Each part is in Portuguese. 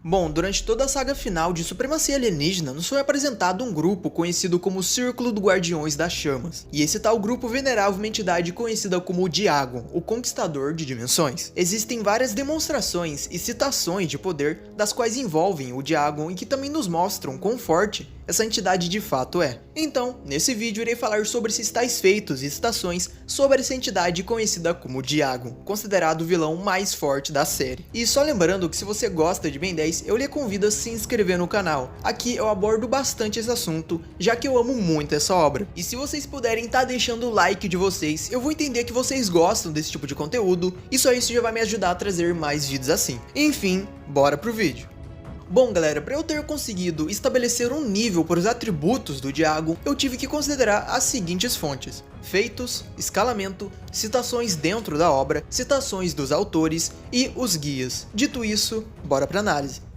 Bom, durante toda a saga final de Supremacia Alienígena, nos foi apresentado um grupo conhecido como Círculo dos Guardiões das Chamas. E esse tal grupo venerava uma entidade conhecida como Diagon, o Conquistador de Dimensões. Existem várias demonstrações e citações de poder, das quais envolvem o Diagon e que também nos mostram quão forte essa entidade de fato é. Então, nesse vídeo irei falar sobre esses tais feitos e citações sobre essa entidade conhecida como Diagon, considerado o vilão mais forte da série. E só lembrando que se você gosta de Ben 10, eu lhe convido a se inscrever no canal. Aqui eu abordo bastante esse assunto, já que eu amo muito essa obra. E se vocês puderem tá deixando o like de vocês, eu vou entender que vocês gostam desse tipo de conteúdo, e só isso já vai me ajudar a trazer mais vídeos assim. Enfim, bora pro vídeo. Bom galera, para eu ter conseguido estabelecer um nível para os atributos do Diagon, eu tive que considerar as seguintes fontes: feitos, escalamento, citações dentro da obra, citações dos autores e os guias. Dito isso, bora para análise.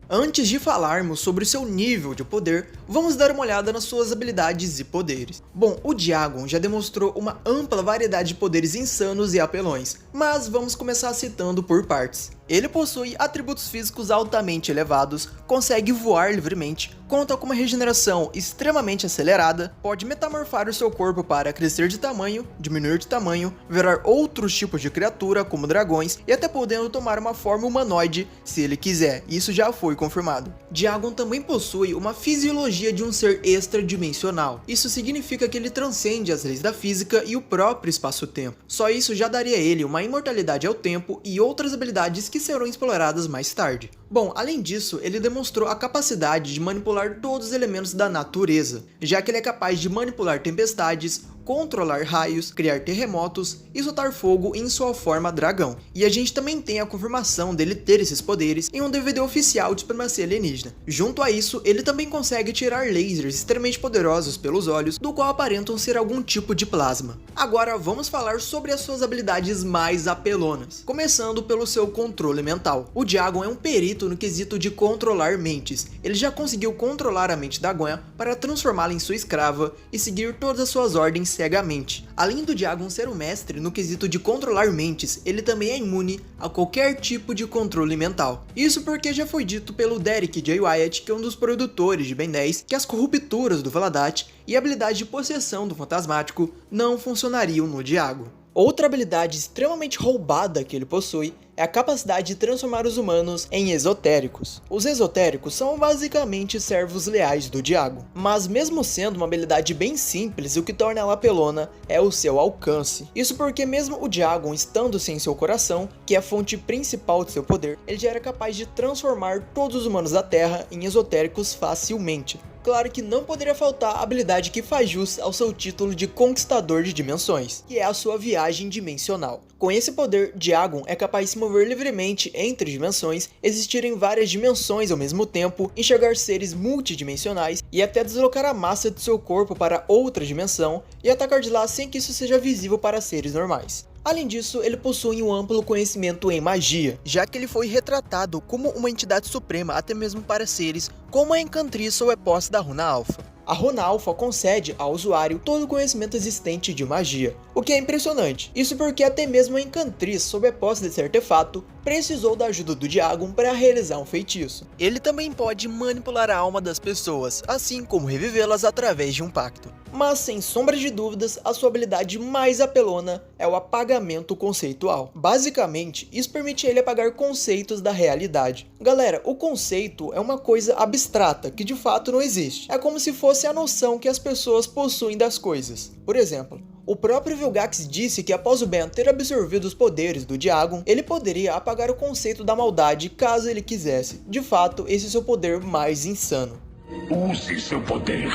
Antes de falarmos sobre o seu nível de poder, vamos dar uma olhada nas suas habilidades e poderes. Bom, o Diagon já demonstrou uma ampla variedade de poderes insanos e apelões, mas vamos começar citando por partes. Ele possui atributos físicos altamente elevados, consegue voar livremente, conta com uma regeneração extremamente acelerada, pode metamorfar o seu corpo para crescer de tamanho, diminuir de tamanho, virar outros tipos de criatura como dragões e até podendo tomar uma forma humanoide se ele quiser, isso já foi confirmado. Diagon também possui uma fisiologia de um ser extradimensional, isso significa que ele transcende as leis da física e o próprio espaço-tempo. Só isso já daria a ele uma imortalidade ao tempo e outras habilidades que serão exploradas mais tarde. Bom, além disso, ele demonstrou a capacidade de manipular todos os elementos da natureza, já que ele é capaz de manipular tempestades, controlar raios, criar terremotos e soltar fogo em sua forma dragão. E a gente também tem a confirmação dele ter esses poderes em um DVD oficial de Supremacia Alienígena. Junto a isso, ele também consegue tirar lasers extremamente poderosos pelos olhos, do qual aparentam ser algum tipo de plasma. Agora vamos falar sobre as suas habilidades mais apelonas, começando pelo seu controle mental. O Diagon é um perito no quesito de controlar mentes. Ele já conseguiu controlar a mente da Gwen para transformá-la em sua escrava e seguir todas as suas ordens cegamente. Além do Diagon ser um mestre no quesito de controlar mentes, ele também é imune a qualquer tipo de controle mental. Isso porque já foi dito pelo Derek J. Wyatt, que é um dos produtores de Ben 10, que as corrupturas do Valadat e a habilidade de possessão do Fantasmático não funcionariam no Diagon. Outra habilidade extremamente roubada que ele possui é a capacidade de transformar os humanos em esotéricos. Os esotéricos são basicamente servos leais do Diagon, mas mesmo sendo uma habilidade bem simples, o que torna ela apelona é o seu alcance. Isso porque mesmo o Diagon estando sem seu coração, que é a fonte principal de seu poder, ele já era capaz de transformar todos os humanos da Terra em esotéricos facilmente. Claro que não poderia faltar a habilidade que faz jus ao seu título de Conquistador de Dimensões, que é a sua viagem dimensional. Com esse poder, Diagon é capaz de se mover livremente entre dimensões, existir em várias dimensões ao mesmo tempo, enxergar seres multidimensionais e até deslocar a massa de seu corpo para outra dimensão e atacar de lá sem que isso seja visível para seres normais. Além disso, ele possui um amplo conhecimento em magia, já que ele foi retratado como uma entidade suprema até mesmo para seres como a Encantriz ou posse da Runa Alpha. A Runa Alpha concede ao usuário todo o conhecimento existente de magia, o que é impressionante. Isso porque até mesmo a Encantriz, sob a posse desse artefato, precisou da ajuda do Diagon para realizar um feitiço. Ele também pode manipular a alma das pessoas, assim como revivê-las através de um pacto. Mas sem sombra de dúvidas, a sua habilidade mais apelona é o apagamento conceitual. Basicamente, isso permite ele apagar conceitos da realidade. Galera, o conceito é uma coisa abstrata, que de fato não existe. É como se fosse a noção que as pessoas possuem das coisas. Por exemplo, o próprio Vilgax disse que após o Ben ter absorvido os poderes do Diagon, ele poderia apagar o conceito da maldade caso ele quisesse. De fato, esse é o seu poder mais insano. Use seu poder.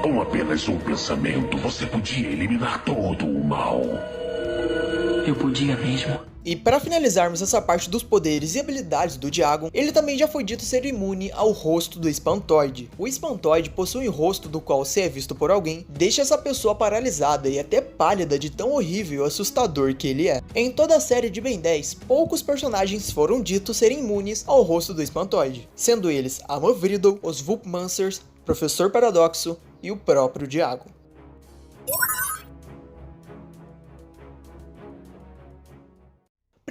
Com apenas um pensamento, você podia eliminar todo o mal. Eu podia mesmo. E para finalizarmos essa parte dos poderes e habilidades do Diagon, ele também já foi dito ser imune ao rosto do Espantoide. O Espantoide possui um rosto do qual, se é visto por alguém, deixa essa pessoa paralisada e até pálida de tão horrível e assustador que ele é. Em toda a série de Ben 10, poucos personagens foram ditos serem imunes ao rosto do Espantoide, sendo eles a Moff Riddle, os Vulpmancers, Professor Paradoxo e o próprio Diagon.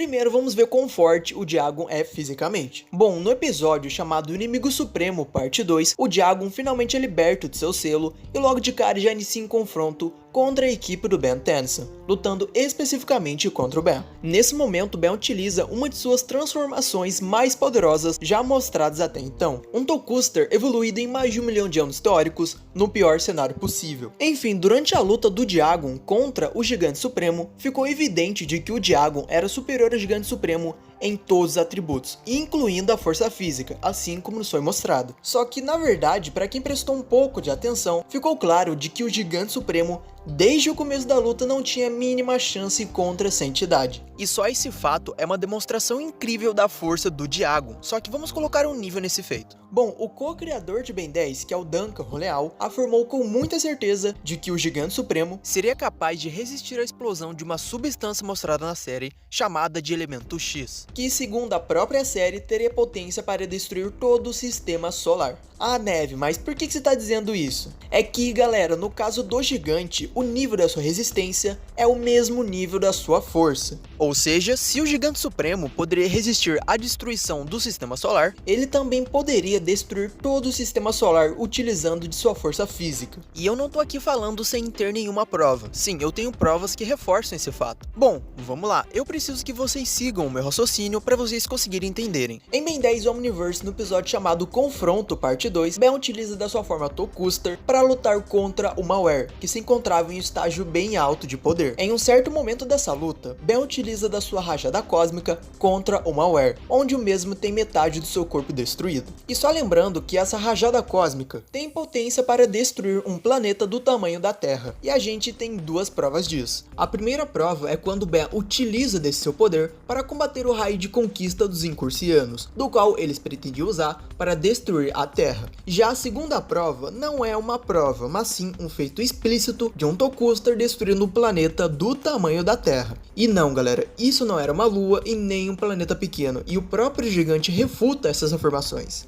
Primeiro vamos ver quão forte o Diagon é fisicamente. Bom, no episódio chamado Inimigo Supremo Parte 2, o Diagon finalmente é liberto de seu selo e logo de cara já inicia um confronto contra a equipe do Ben Tennyson, lutando especificamente contra o Ben. Nesse momento, Ben utiliza uma de suas transformações mais poderosas já mostradas até então, um Tokuster evoluído em mais de 1 milhão de anos teóricos, no pior cenário possível. Enfim, durante a luta do Diagon contra o Gigante Supremo, ficou evidente de que o Diagon era superior ao Gigante Supremo em todos os atributos, incluindo a força física, assim como nos foi mostrado. Só que na verdade, para quem prestou um pouco de atenção, ficou claro de que o Gigante Supremo desde o começo da luta não tinha a mínima chance contra essa entidade. E só esse fato é uma demonstração incrível da força do Diagon, só que vamos colocar um nível nesse feito. Bom, o co-criador de Ben 10, que é o Duncan Roleal, afirmou com muita certeza de que o Gigante Supremo seria capaz de resistir à explosão de uma substância mostrada na série, chamada de Elemento X, que segundo a própria série teria potência para destruir todo o sistema solar. Ah, Neve, mas por que você está dizendo isso? É que, galera, no caso do gigante, o nível da sua resistência é o mesmo nível da sua força. Ou seja, se o Gigante Supremo poderia resistir à destruição do sistema solar, ele também poderia destruir todo o sistema solar utilizando de sua força física. E eu não tô aqui falando sem ter nenhuma prova. Sim, eu tenho provas que reforçam esse fato. Bom, vamos lá. Eu preciso que vocês sigam o meu raciocínio para vocês conseguirem entenderem. Em Ben 10 Omniverse, no episódio chamado Confronto Parte 2, Ben utiliza da sua forma Tokuster para lutar contra o Malware, que se encontrava em um estágio bem alto de poder. Em um certo momento dessa luta, Ben utiliza da sua rajada cósmica contra o Malware, onde o mesmo tem metade do seu corpo destruído. E só lembrando que essa rajada cósmica tem potência para destruir um planeta do tamanho da Terra, e a gente tem duas provas disso. A primeira prova é quando Ben utiliza desse seu poder para combater o raio de conquista dos Incursianos, do qual eles pretendiam usar para destruir a Terra. Já a segunda prova não é uma prova, mas sim um feito explícito de um Tokuster destruindo um planeta do tamanho da Terra. E não, galera, isso não era uma lua e nem um planeta pequeno, e o próprio gigante refuta essas afirmações.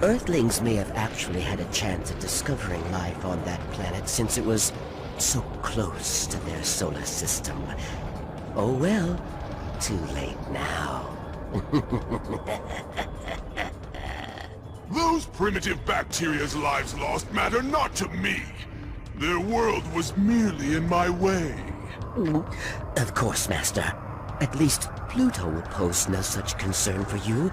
Earthlings may have actually had a chance at discovering life on that planet since it was so close to their solar system. Oh well, too late now. Those primitive bacteria's lives lost matter not to me. Their world was merely in my way. Of course, Master. At least Pluto will pose no such concern for you.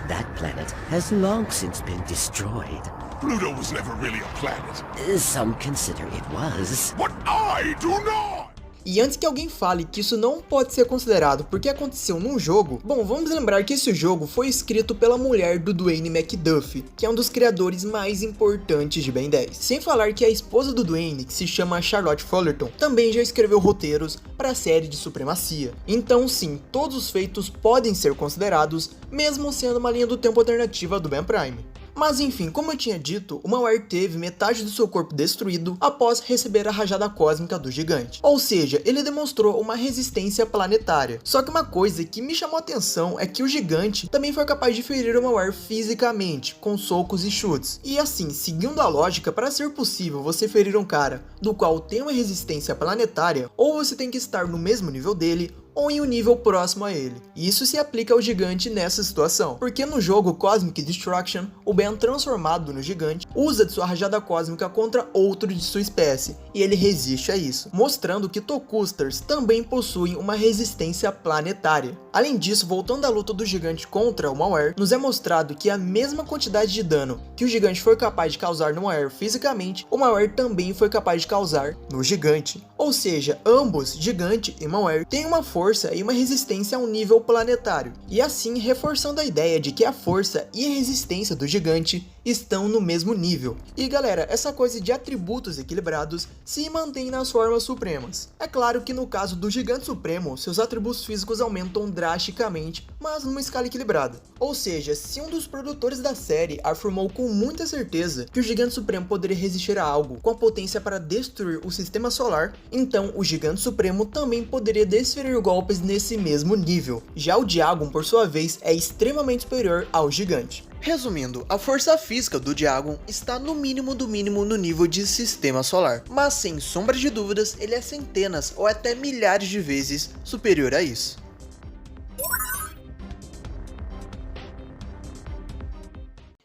That planet has long since been destroyed. Pluto was never really a planet. Some consider it was. What I do not! E antes que alguém fale que isso não pode ser considerado porque aconteceu num jogo, bom, vamos lembrar que esse jogo foi escrito pela mulher do Dwayne McDuffie, que é um dos criadores mais importantes de Ben 10. Sem falar que a esposa do Dwayne, que se chama Charlotte Fullerton, também já escreveu roteiros para a série de Supremacia. Então sim, todos os feitos podem ser considerados, mesmo sendo uma linha do tempo alternativa do Ben Prime. Mas enfim, como eu tinha dito, o Malware teve metade do seu corpo destruído após receber a rajada cósmica do gigante. Ou seja, ele demonstrou uma resistência planetária. Só que uma coisa que me chamou a atenção é que o gigante também foi capaz de ferir o Malware fisicamente, com socos e chutes. E assim, seguindo a lógica, para ser possível você ferir um cara do qual tem uma resistência planetária, ou você tem que estar no mesmo nível dele, ou em um nível próximo a ele. E isso se aplica ao gigante nessa situação, porque no jogo Cosmic Destruction, o Ben transformado no gigante usa de sua rajada cósmica contra outro de sua espécie, e ele resiste a isso, mostrando que Tokusters também possuem uma resistência planetária. Além disso, voltando à luta do gigante contra o Malware, nos é mostrado que a mesma quantidade de dano que o gigante foi capaz de causar no Malware fisicamente, o Malware também foi capaz de causar no gigante. Ou seja, ambos, gigante e Malware, têm uma força e uma resistência a um nível planetário, e assim reforçando a ideia de que a força e a resistência do gigante estão no mesmo nível. E galera, essa coisa de atributos equilibrados se mantém nas formas supremas. É claro que no caso do Gigante Supremo, seus atributos físicos aumentam drasticamente, mas numa escala equilibrada. Ou seja, se um dos produtores da série afirmou com muita certeza que o Gigante Supremo poderia resistir a algo com a potência para destruir o sistema solar, então o Gigante Supremo também poderia desferir golpes nesse mesmo nível. Já o Diagon, por sua vez, é extremamente superior ao gigante. Resumindo, a força física do Diagon está no mínimo do mínimo no nível de sistema solar, mas sem sombra de dúvidas ele é centenas ou até milhares de vezes superior a isso.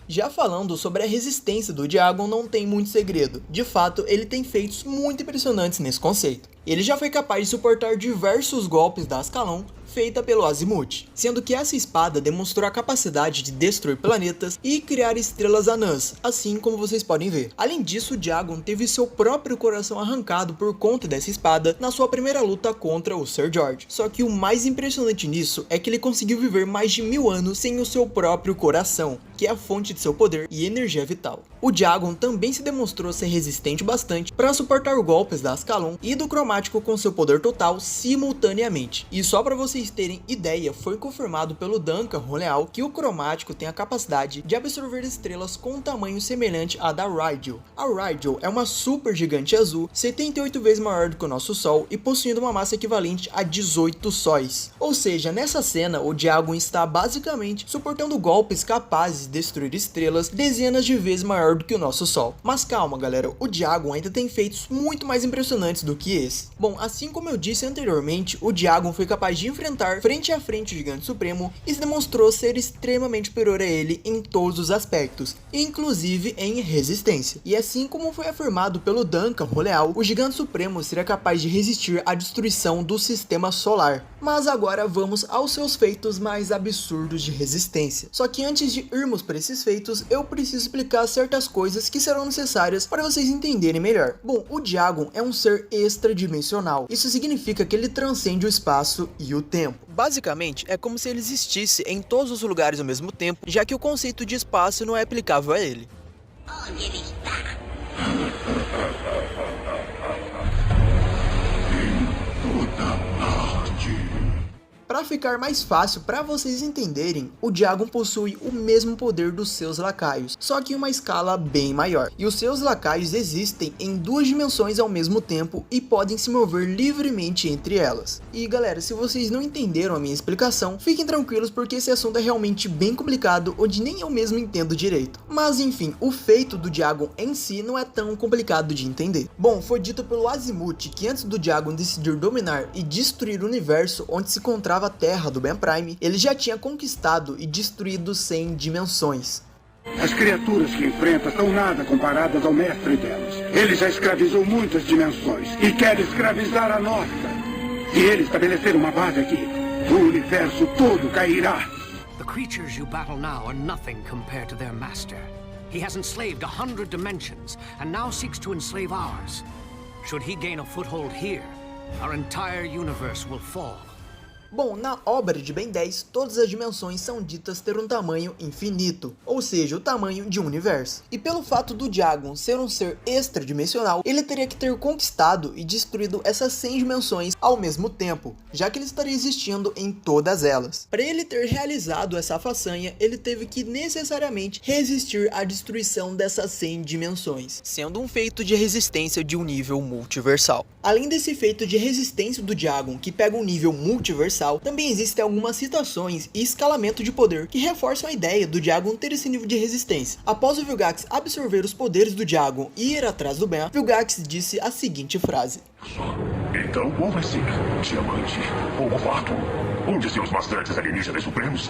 Já falando sobre a resistência do Diagon, não tem muito segredo. De fato, ele tem feitos muito impressionantes nesse conceito. Ele já foi capaz de suportar diversos golpes da Ascalon, feita pelo Azimuth, sendo que essa espada demonstrou a capacidade de destruir planetas e criar estrelas anãs, assim como vocês podem ver. Além disso, o Diagon teve seu próprio coração arrancado por conta dessa espada na sua primeira luta contra o Sir George. Só que o mais impressionante nisso é que ele conseguiu viver mais de 1000 anos sem o seu próprio coração, que é a fonte de seu poder e energia vital. O Diagon também se demonstrou ser resistente bastante para suportar golpes da Ascalon e do Cromático com seu poder total simultaneamente. E só para vocês terem ideia, foi confirmado pelo Duncan Roleal que o Cromático tem a capacidade de absorver estrelas com um tamanho semelhante à da Rigel. A Rigel é uma super gigante azul, 78 vezes maior do que o nosso Sol e possuindo uma massa equivalente a 18 sóis. Ou seja, nessa cena o Diagon está basicamente suportando golpes capazes de destruir estrelas dezenas de vezes maior do que o nosso Sol. Mas calma galera, o Diagon ainda tem feitos muito mais impressionantes do que esse. Bom, assim como eu disse anteriormente, o Diagon foi capaz de enfrentar frente a frente o Gigante Supremo e se demonstrou ser extremamente superior a ele em todos os aspectos, inclusive em resistência. E assim como foi afirmado pelo Duncan Roleal, o Gigante Supremo seria capaz de resistir à destruição do sistema solar. Mas agora vamos aos seus feitos mais absurdos de resistência. Só que antes de irmos para esses feitos, eu preciso explicar certas coisas que serão necessárias para vocês entenderem melhor. Bom, o Diagon é um ser extradimensional. Isso significa que ele transcende o espaço e o tempo. Basicamente, é como se ele existisse em todos os lugares ao mesmo tempo, já que o conceito de espaço não é aplicável a ele. Onde ele está? Para ficar mais fácil para vocês entenderem, o Diagon possui o mesmo poder dos seus lacaios, só que em uma escala bem maior. E os seus lacaios existem em 2 dimensões ao mesmo tempo e podem se mover livremente entre elas. E galera, se vocês não entenderam a minha explicação, fiquem tranquilos porque esse assunto é realmente bem complicado, onde nem eu mesmo entendo direito. Mas enfim, o feito do Diagon em si não é tão complicado de entender. Bom, foi dito pelo Azimuth que antes do Diagon decidir dominar e destruir o universo onde se encontrava a Terra do Ben Prime, ele já tinha conquistado e destruído 100 dimensões. As criaturas que enfrenta são nada comparadas ao mestre delas. Ele já escravizou muitas dimensões e quer escravizar a nossa. Se ele estabelecer uma base aqui, o universo todo cairá. The creatures you battle now are nothing compared to their master. He has enslaved 100 dimensions and now seeks to enslave ours. Should he gain a foothold here, our entire universe will fall. Bom, na obra de Ben 10, todas as dimensões são ditas ter um tamanho infinito, ou seja, o tamanho de um universo. E pelo fato do Diagon ser um ser extradimensional, ele teria que ter conquistado e destruído essas 100 dimensões ao mesmo tempo, já que ele estaria existindo em todas elas. Para ele ter realizado essa façanha, ele teve que necessariamente resistir à destruição dessas 100 dimensões, sendo um feito de resistência de um nível multiversal. Além desse feito de resistência do Diagon, que pega um nível multiversal, também existem algumas citações e escalamento de poder que reforçam a ideia do Diagon ter esse nível de resistência. Após o Vilgax absorver os poderes do Diagon e ir atrás do Ben, Vilgax disse a seguinte frase: Então qual vai ser? Diamante ou Novato? Um de seus bastantes alienígenas supremos?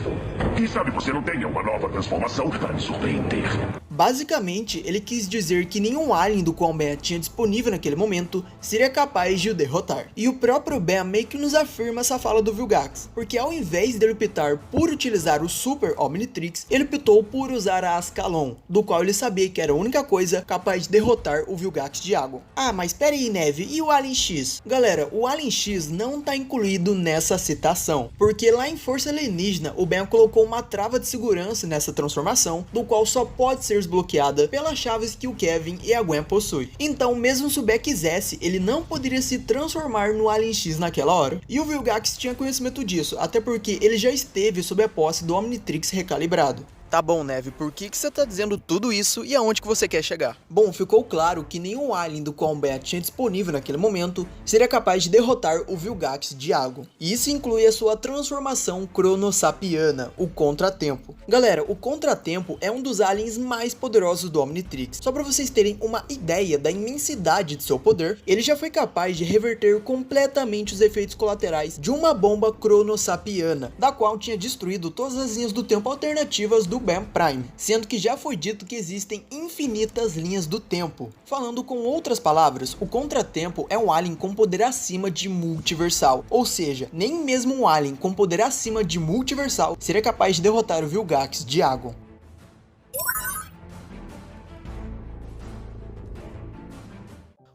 Quem sabe você não tenha uma nova transformação para me surpreender? Basicamente, ele quis dizer que nenhum alien do qual Ben tinha disponível naquele momento seria capaz de o derrotar. E o próprio Ben meio que nos afirma essa fala do Vilgax, porque ao invés de ele optar por utilizar o Super Omnitrix, ele optou por usar a Ascalon, do qual ele sabia que era a única coisa capaz de derrotar o Vilgax Diagon. Ah, mas pera aí, Neve, e o Alien X? Galera, o Alien X não tá incluído nessa citação, porque lá em Força Alienígena, o Ben colocou uma trava de segurança nessa transformação, do qual só pode ser desbloqueada pelas chaves que o Kevin e a Gwen possuem. Então, mesmo se o Ben quisesse, ele não poderia se transformar no Alien X naquela hora. E o Vilgax tinha conhecimento disso, até porque ele já esteve sob a posse do Omnitrix recalibrado. Tá bom, Neve, por que você tá dizendo tudo isso e aonde que você quer chegar? Bom, ficou claro que nenhum alien do qual o Ben tinha disponível naquele momento seria capaz de derrotar o Vilgax Diagon. E isso inclui a sua transformação cronossapiana, o Contratempo. Galera, o Contratempo é um dos aliens mais poderosos do Omnitrix. Só para vocês terem uma ideia da imensidade de seu poder, ele já foi capaz de reverter completamente os efeitos colaterais de uma bomba cronossapiana, da qual tinha destruído todas as linhas do tempo alternativas do Ben Prime, sendo que já foi dito que existem infinitas linhas do tempo. Falando com outras palavras, o Contratempo é um alien com poder acima de multiversal, ou seja, nem mesmo um alien com poder acima de multiversal seria capaz de derrotar o Vilgax Diagon.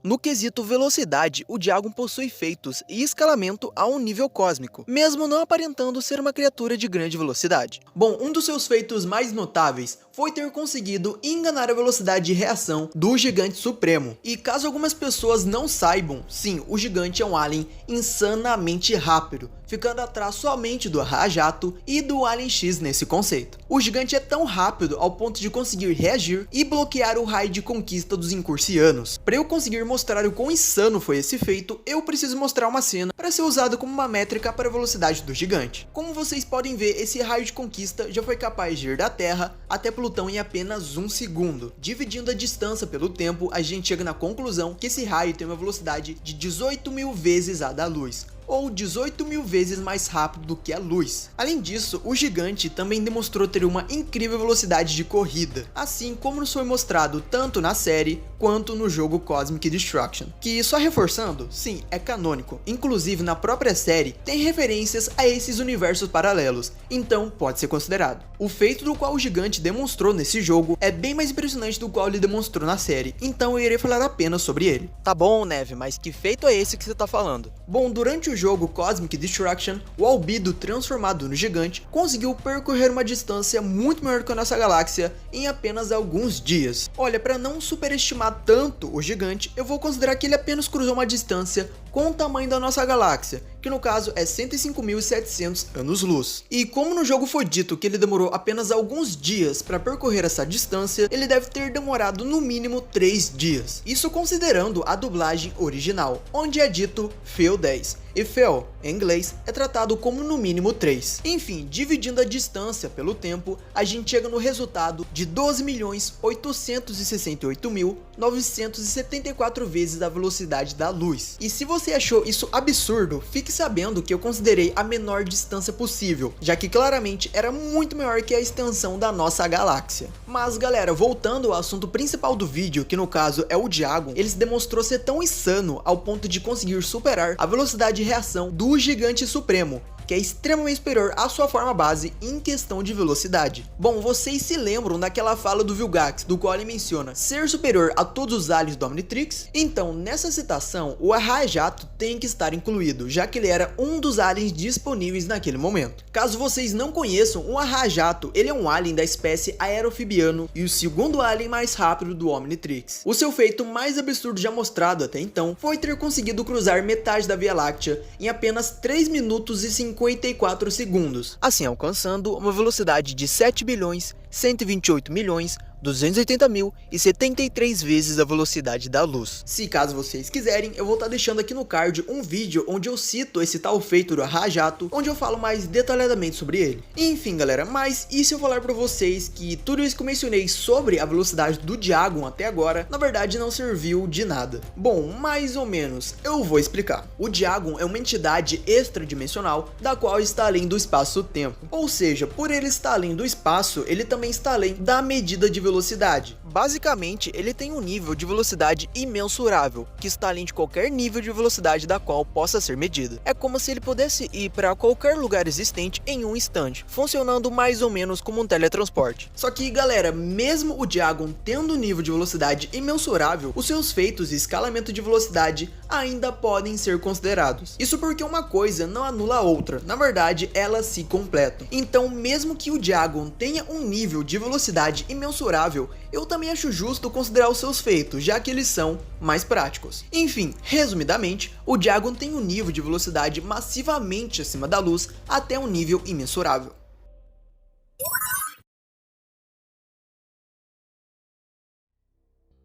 No quesito velocidade, o Diagon possui feitos e escalamento a um nível cósmico, mesmo não aparentando ser uma criatura de grande velocidade. Bom, um dos seus feitos mais notáveis foi ter conseguido enganar a velocidade de reação do Gigante Supremo. E caso algumas pessoas não saibam, sim, o Gigante é um alien insanamente rápido, ficando atrás somente do Rajato e do Alien X nesse conceito. O Gigante é tão rápido ao ponto de conseguir reagir e bloquear o raio de conquista dos Incursianos. Para eu conseguir mostrar o quão insano foi esse feito, eu preciso mostrar uma cena para ser usada como uma métrica para a velocidade do Gigante. Como vocês podem ver, esse raio de conquista já foi capaz de ir da Terra até Plutão em apenas 1 segundo. Dividindo a distância pelo tempo, a gente chega na conclusão que esse raio tem uma velocidade de 18.000 vezes a da luz, ou 18.000 vezes mais rápido do que a luz. Além disso, o Gigante também demonstrou ter uma incrível velocidade de corrida, assim como nos foi mostrado tanto na série quanto no jogo Cosmic Destruction, que, só reforçando, sim, é canônico. Inclusive na própria série tem referências a esses universos paralelos, então pode ser considerado. O feito do qual o Gigante demonstrou nesse jogo é bem mais impressionante do qual ele demonstrou na série, então eu irei falar apenas sobre ele. Tá bom, Neve, mas que feito é esse que você tá falando? Bom, durante o jogo Cosmic Destruction, o Albedo transformado no Gigante conseguiu percorrer uma distância muito maior que a nossa galáxia em apenas alguns dias. Olha, para não superestimar tanto o Gigante, eu vou considerar que ele apenas cruzou uma distância com o tamanho da nossa galáxia, que no caso é 105.700 anos-luz. E como no jogo foi dito que ele demorou apenas alguns dias para percorrer essa distância, ele deve ter demorado no mínimo 3 dias. Isso considerando a dublagem original, onde é dito Phil 10. E Phil, em inglês, é tratado como no mínimo 3. Enfim, dividindo a distância pelo tempo, a gente chega no resultado de 12.868.974 vezes a velocidade da luz. E se você achou isso absurdo, fique sabendo que eu considerei a menor distância possível, já que claramente era muito maior que a extensão da nossa galáxia. Mas galera, voltando ao assunto principal do vídeo, que no caso é o Diagon, ele se demonstrou ser tão insano ao ponto de conseguir superar a velocidade de reação do Gigante Supremo, que é extremamente superior à sua forma base em questão de velocidade. Bom, vocês se lembram daquela fala do Vilgax, do qual ele menciona ser superior a todos os aliens do Omnitrix? Então, nessa citação, o Rajato tem que estar incluído, já que ele era um dos aliens disponíveis naquele momento. Caso vocês não conheçam, o Rajato, ele é um alien da espécie Aerofibiano e o segundo alien mais rápido do Omnitrix. O seu feito mais absurdo já mostrado até então foi ter conseguido cruzar metade da Via Láctea em apenas 3 minutos e 54 segundos, assim alcançando uma velocidade de 7.128.280.073 vezes a velocidade da luz. Se caso vocês quiserem, eu vou estar deixando aqui no card um vídeo onde eu cito esse tal feito do Rajato, onde eu falo mais detalhadamente sobre ele. Enfim galera, mas e se eu falar pra vocês que tudo isso que eu mencionei sobre a velocidade do Diagon até agora, na verdade não serviu de nada? Bom, mais ou menos, eu vou explicar. O Diagon é uma entidade extradimensional da qual está além do espaço-tempo, ou seja, por ele estar além do espaço, ele também está além da medida de velocidade. Basicamente, ele tem um nível de velocidade imensurável, que está além de qualquer nível de velocidade da qual possa ser medida. É como se ele pudesse ir para qualquer lugar existente em um instante, funcionando mais ou menos como um teletransporte. Só que galera, mesmo o Diagon tendo um nível de velocidade imensurável, os seus feitos e escalamento de velocidade ainda podem ser considerados. Isso porque uma coisa não anula a outra, na verdade elas se completam. Então mesmo que o Diagon tenha um nível de velocidade imensurável, eu também acho justo considerar os seus feitos, já que eles são mais práticos. Enfim, resumidamente, o Diagon tem um nível de velocidade massivamente acima da luz até um nível imensurável.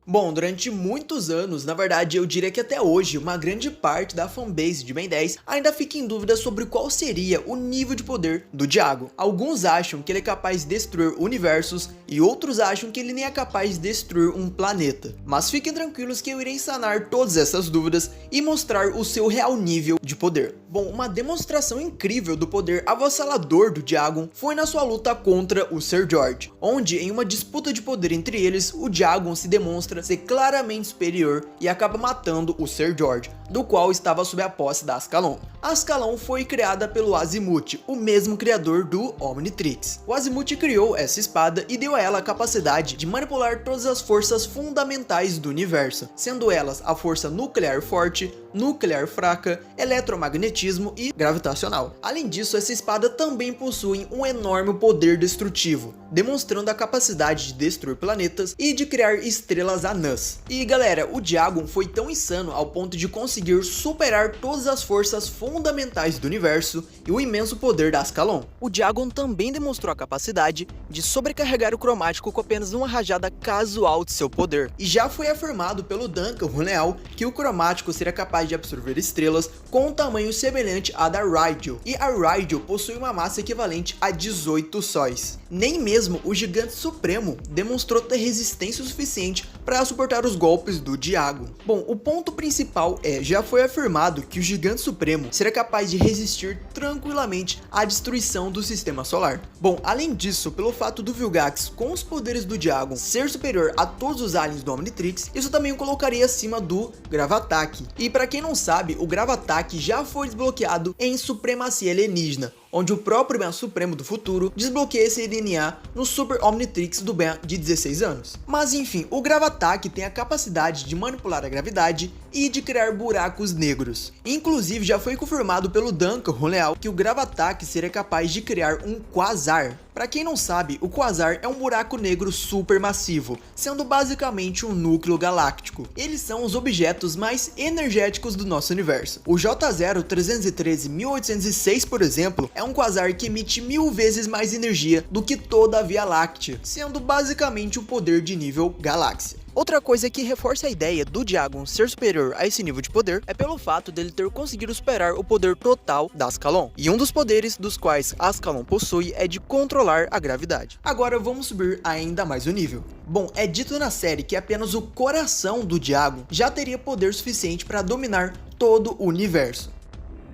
Bom, durante muitos anos, na verdade eu diria que até hoje, uma grande parte da fanbase de Ben 10 ainda fica em dúvida sobre qual seria o nível de poder do Diagon. Alguns acham que ele é capaz de destruir universos e outros acham que ele nem é capaz de destruir um planeta. Mas fiquem tranquilos que eu irei sanar todas essas dúvidas e mostrar o seu real nível de poder. Bom, uma demonstração incrível do poder avassalador do Diagon foi na sua luta contra o Ser George, onde em uma disputa de poder entre eles, o Diagon se demonstra ser claramente superior e acaba matando o Ser George, do qual estava sob a posse da Ascalon. A Ascalon foi criada pelo Azimuth, o mesmo criador do Omnitrix. O Azimuth criou essa espada e deu a ela a capacidade de manipular todas as forças fundamentais do universo, sendo elas a força nuclear forte, nuclear fraca, eletromagnetismo e gravitacional. Além disso, essa espada também possui um enorme poder destrutivo, demonstrando a capacidade de destruir planetas e de criar estrelas anãs. E galera, o Diagon foi tão insano ao ponto de conseguir superar todas as forças fundamentais do universo e o imenso poder da Ascalon. O Diagon também demonstrou a capacidade de sobrecarregar o cromático com apenas uma rajada casual de seu poder. E já foi afirmado pelo Duncan Runeal que o cromático seria capaz de absorver estrelas com um tamanho semelhante à da Rigel, e a Rigel possui uma massa equivalente a 18 sóis. Nem mesmo o Gigante Supremo demonstrou ter resistência suficiente para suportar os golpes do Diagon. Bom, o ponto principal já foi afirmado que o Gigante Supremo seria capaz de resistir tranquilamente à destruição do sistema solar. Bom, além disso, pelo fato do Vilgax com os poderes do Diagon ser superior a todos os aliens do Omnitrix, isso também o colocaria acima do Gravataque. E para quem não sabe, o Gravataque já foi desbloqueado em Supremacia Alienígena, onde o próprio Ben Supremo do futuro desbloqueia esse DNA no Super Omnitrix do Ben de 16 anos. Mas enfim, o Gravataque tem a capacidade de manipular a gravidade e de criar buracos negros. Inclusive já foi confirmado pelo Duncan Runeal que o Gravataque seria capaz de criar um quasar. Para quem não sabe, o quasar é um buraco negro supermassivo, sendo basicamente um núcleo galáctico. Eles são os objetos mais energéticos do nosso universo. O J0313806, por exemplo, é um quasar que emite 1000 vezes mais energia do que toda a Via Láctea, sendo basicamente o poder de nível galáxia. Outra coisa que reforça a ideia do Diagon ser superior a esse nível de poder é pelo fato dele ter conseguido superar o poder total da Ascalon. E um dos poderes dos quais a Ascalon possui é de controlar a gravidade. Agora vamos subir ainda mais o nível. Bom, é dito na série que apenas o coração do Diagon já teria poder suficiente para dominar todo o universo.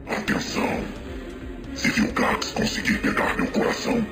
Atenção! Se Vilgax conseguir pegar meu coração,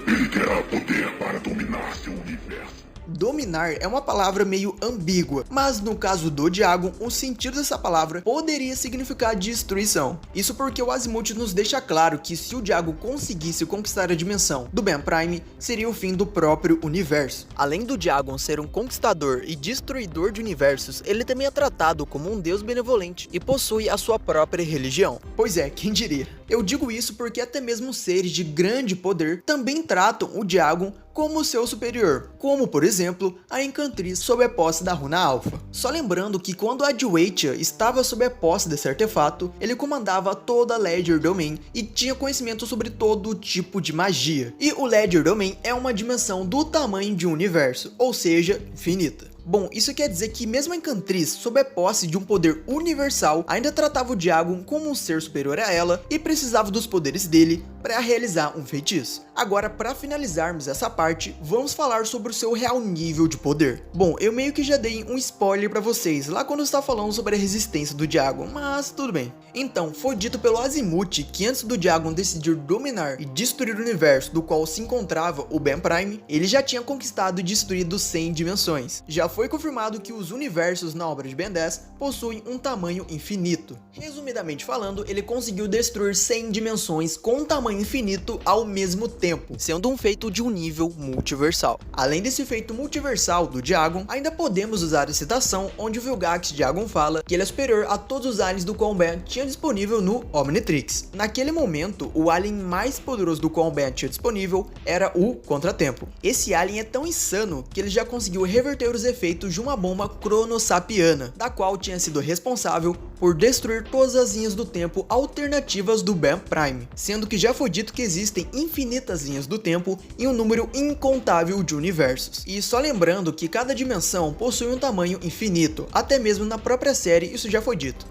ele terá poder para dominar seu universo. Dominar é uma palavra meio ambígua, mas no caso do Diagon, o sentido dessa palavra poderia significar destruição. Isso porque o Azimuth nos deixa claro que se o Diagon conseguisse conquistar a dimensão do Ben Prime, seria o fim do próprio universo. Além do Diagon ser um conquistador e destruidor de universos, ele também é tratado como um deus benevolente e possui a sua própria religião. Pois é, quem diria? Eu digo isso porque até mesmo seres de grande poder também tratam o Diagon como seu superior, como por exemplo a Encantriz sob a posse da Runa Alpha. Só lembrando que quando Adwaita estava sob a posse desse artefato, ele comandava toda a Ledger Domain e tinha conhecimento sobre todo tipo de magia. E o Ledger Domain é uma dimensão do tamanho de um universo, ou seja, infinita. Bom, isso quer dizer que mesmo a Encantriz, sob a posse de um poder universal, ainda tratava o Diagon como um ser superior a ela e precisava dos poderes dele para realizar um feitiço. Agora, para finalizarmos essa parte, vamos falar sobre o seu real nível de poder. Bom, eu meio que já dei um spoiler para vocês lá quando eu estava falando sobre a resistência do Diagon, mas tudo bem. Então, foi dito pelo Azimuth que antes do Diagon decidir dominar e destruir o universo do qual se encontrava o Ben Prime, ele já tinha conquistado e destruído 100 dimensões. Já foi confirmado que os universos na obra de Ben 10 possuem um tamanho infinito. Resumidamente falando, ele conseguiu destruir 100 dimensões com um tamanho infinito ao mesmo tempo, sendo um feito de um nível multiversal. Além desse feito multiversal do Diagon, ainda podemos usar a citação onde o Vilgax Diagon fala que ele é superior a todos os aliens do qual Ben tinha disponível no Omnitrix. Naquele momento, o alien mais poderoso do qual Ben tinha disponível era o Contratempo. Esse alien é tão insano que ele já conseguiu reverter os efeitos de uma bomba cronossapiana, da qual tinha sido responsável por destruir todas as linhas do tempo alternativas do Ben Prime, sendo que já foi dito que existem infinitas linhas do tempo e um número incontável de universos. E só lembrando que cada dimensão possui um tamanho infinito, até mesmo na própria série isso já foi dito.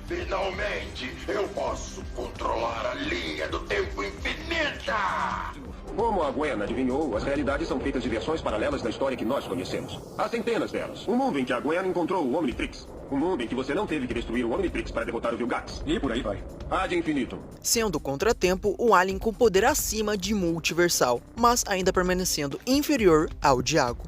Finalmente, eu posso controlar a linha do tempo infinita! Como a Gwen adivinhou, as realidades são feitas de versões paralelas da história que nós conhecemos. Há centenas delas. Um mundo em que a Gwen encontrou o Omnitrix. Um mundo em que você não teve que destruir o Omnitrix para derrotar o Vilgax. E por aí vai. Há de infinito. Sendo contratempo um alien com poder acima de multiversal, mas ainda permanecendo inferior ao Diago.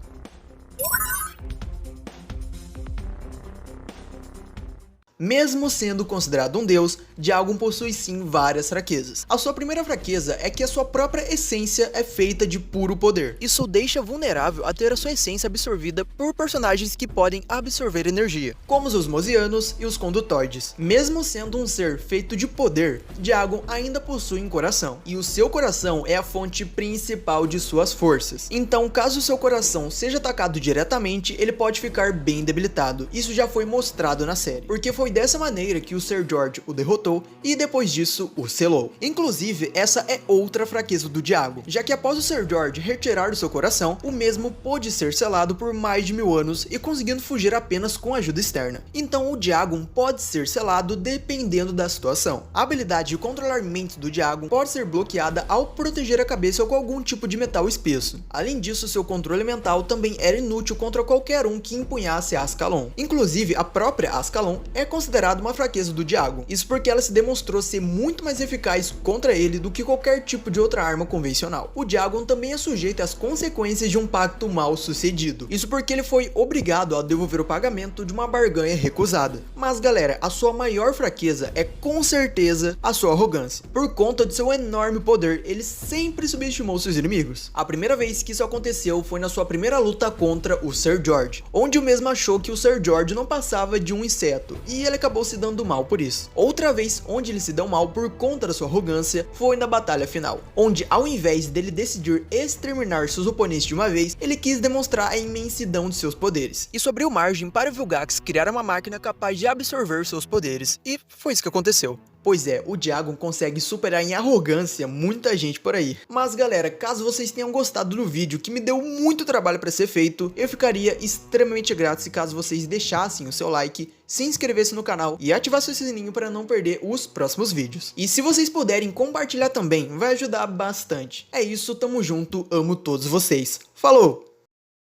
Mesmo sendo considerado um deus, Diagon possui sim várias fraquezas. A sua primeira fraqueza é que a sua própria essência é feita de puro poder. Isso o deixa vulnerável a ter a sua essência absorvida por personagens que podem absorver energia, como os osmosianos e os condutoides. Mesmo sendo um ser feito de poder, Diagon ainda possui um coração, e o seu coração é a fonte principal de suas forças. Então, caso o seu coração seja atacado diretamente, ele pode ficar bem debilitado. Isso já foi mostrado na série, porque foi dessa maneira que o Ser George o derrotou e depois disso o selou. Inclusive, essa é outra fraqueza do Diagon, já que após o Ser George retirar o seu coração, o mesmo pôde ser selado por mais de 1000 anos e conseguindo fugir apenas com ajuda externa. Então o Diagon pode ser selado dependendo da situação. A habilidade de controlar mentes do Diagon pode ser bloqueada ao proteger a cabeça com algum tipo de metal espesso. Além disso, seu controle mental também era inútil contra qualquer um que empunhasse a Ascalon. Inclusive, a própria Ascalon é considerada uma fraqueza do Diagon, isso porque ela se demonstrou ser muito mais eficaz contra ele do que qualquer tipo de outra arma convencional. O Diagon também é sujeito às consequências de um pacto mal sucedido, isso porque ele foi obrigado a devolver o pagamento de uma barganha recusada. Mas galera, a sua maior fraqueza é com certeza a sua arrogância. Por conta de seu enorme poder, ele sempre subestimou seus inimigos. A primeira vez que isso aconteceu foi na sua primeira luta contra o Ser George, onde o mesmo achou que o Ser George não passava de um inseto, e ele acabou se dando mal por isso. Outra vez onde ele se deu mal por conta da sua arrogância foi na batalha final, onde ao invés dele decidir exterminar seus oponentes de uma vez, ele quis demonstrar a imensidão de seus poderes. Isso abriu margem para o Vilgax criar uma máquina capaz de absorver seus poderes, e foi isso que aconteceu. Pois é, o Diagon consegue superar em arrogância muita gente por aí. Mas galera, caso vocês tenham gostado do vídeo, que me deu muito trabalho para ser feito, eu ficaria extremamente grato se caso vocês deixassem o seu like, se inscrevessem no canal e ativassem o sininho para não perder os próximos vídeos. E se vocês puderem compartilhar também, vai ajudar bastante. É isso, tamo junto, amo todos vocês. Falou!